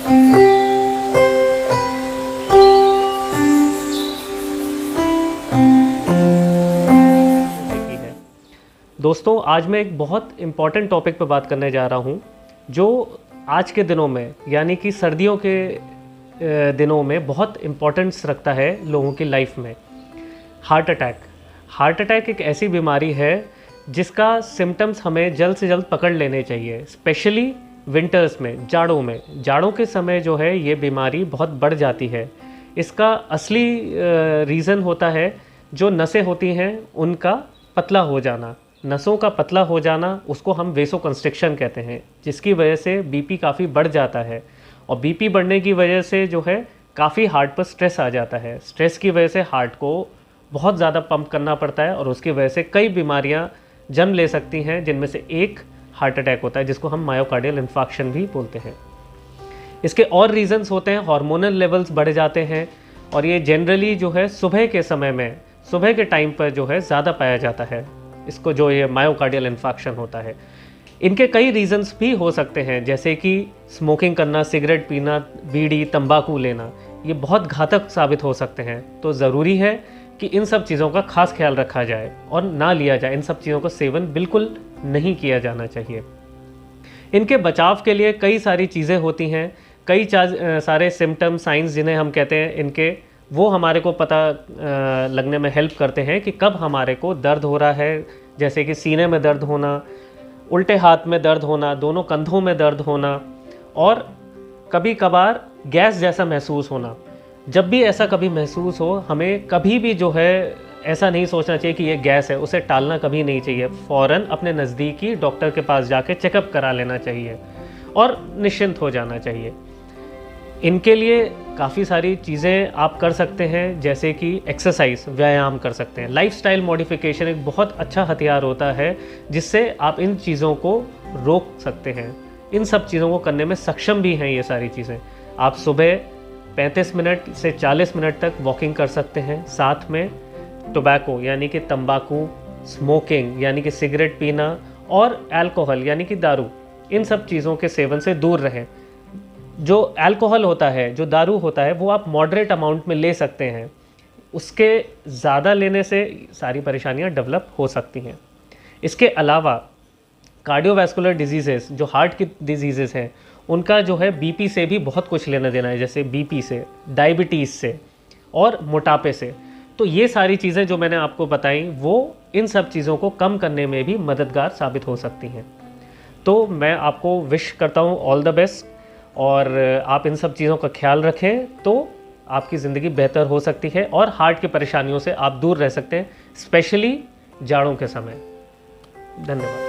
दोस्तों, आज मैं एक बहुत इम्पॉर्टेंट टॉपिक पर बात करने जा रहा हूँ जो आज के दिनों में यानी कि सर्दियों के दिनों में बहुत इम्पोर्टेंस रखता है लोगों की लाइफ में। Heart attack. हार्ट अटैक एक ऐसी बीमारी है जिसका सिम्टम्स हमें जल्द से जल्द पकड़ लेने चाहिए, स्पेशली विंटर्स में, जाड़ों में। जाड़ों के समय जो है ये बीमारी बहुत बढ़ जाती है। इसका असली रीज़न होता है जो नसें होती हैं उनका पतला हो जाना। नसों का पतला हो जाना उसको हम वेसोकंस्ट्रिक्शन कहते हैं, जिसकी वजह से बीपी काफ़ी बढ़ जाता है। और बीपी बढ़ने की वजह से जो है काफ़ी हार्ट पर स्ट्रेस आ जाता है। स्ट्रेस की वजह से हार्ट को बहुत ज़्यादा पंप करना पड़ता है और उसकी वजह से कई बीमारियां जन्म ले सकती हैं, जिनमें से एक हार्ट अटैक होता है, जिसको हम मायोकार्डियल इन्फार्क्शन भी बोलते हैं। इसके और रीजंस होते हैं। हार्मोनल लेवल्स बढ़ जाते हैं और ये जनरली जो है सुबह के समय में, सुबह के टाइम पर जो है ज़्यादा पाया जाता है, इसको जो ये मायोकार्डियल इन्फार्क्शन होता है। इनके कई रीजंस भी हो सकते हैं, जैसे कि स्मोकिंग करना, सिगरेट पीना, बीड़ी, तंबाकू लेना, ये बहुत घातक साबित हो सकते हैं। तो ज़रूरी है कि इन सब चीज़ों का खास ख्याल रखा जाए और ना लिया जाए। इन सब चीज़ों का सेवन बिल्कुल नहीं किया जाना चाहिए। इनके बचाव के लिए कई सारी चीज़ें होती हैं, कई सारे सिम्टम, साइंस जिन्हें हम कहते हैं इनके, वो हमारे को पता लगने में हेल्प करते हैं कि कब हमारे को दर्द हो रहा है। जैसे कि सीने में दर्द होना, उल्टे हाथ में दर्द होना, दोनों कंधों में दर्द होना और कभी कभार गैस जैसा महसूस होना। जब भी ऐसा कभी महसूस हो, हमें कभी भी जो है ऐसा नहीं सोचना चाहिए कि ये गैस है, उसे टालना कभी नहीं चाहिए। फ़ौरन अपने नज़दीकी डॉक्टर के पास जाके चेकअप करा लेना चाहिए और निश्चिंत हो जाना चाहिए। इनके लिए काफ़ी सारी चीज़ें आप कर सकते हैं, जैसे कि एक्सरसाइज, व्यायाम कर सकते हैं। लाइफस्टाइल मॉडिफिकेशन एक बहुत अच्छा हथियार होता है जिससे आप इन चीज़ों को रोक सकते हैं। इन सब चीज़ों को करने में सक्षम भी हैं ये सारी चीज़ें। आप सुबह 35 मिनट से 40 मिनट तक वॉकिंग कर सकते हैं। साथ में टोबैको यानी कि तंबाकू, स्मोकिंग यानी कि सिगरेट पीना और अल्कोहल यानी कि दारू, इन सब चीज़ों के सेवन से दूर रहें। जो अल्कोहल होता है, जो दारू होता है, वो आप मॉडरेट अमाउंट में ले सकते हैं। उसके ज़्यादा लेने से सारी परेशानियां डेवलप हो सकती हैं। इसके अलावा कार्डियोवैस्कुलर डिजीज़ेस, जो हार्ट की डिजीज़ेस हैं, उनका जो है बीपी से भी बहुत कुछ लेना देना है, जैसे बीपी से, डायबिटीज़ से और मोटापे से। तो ये सारी चीज़ें जो मैंने आपको बताई, वो इन सब चीज़ों को कम करने में भी मददगार साबित हो सकती हैं। तो मैं आपको विश करता हूँ ऑल द बेस्ट, और आप इन सब चीज़ों का ख्याल रखें तो आपकी ज़िंदगी बेहतर हो सकती है और हार्ट की परेशानियों से आप दूर रह सकते हैं, स्पेशली जाड़ों के समय। धन्यवाद।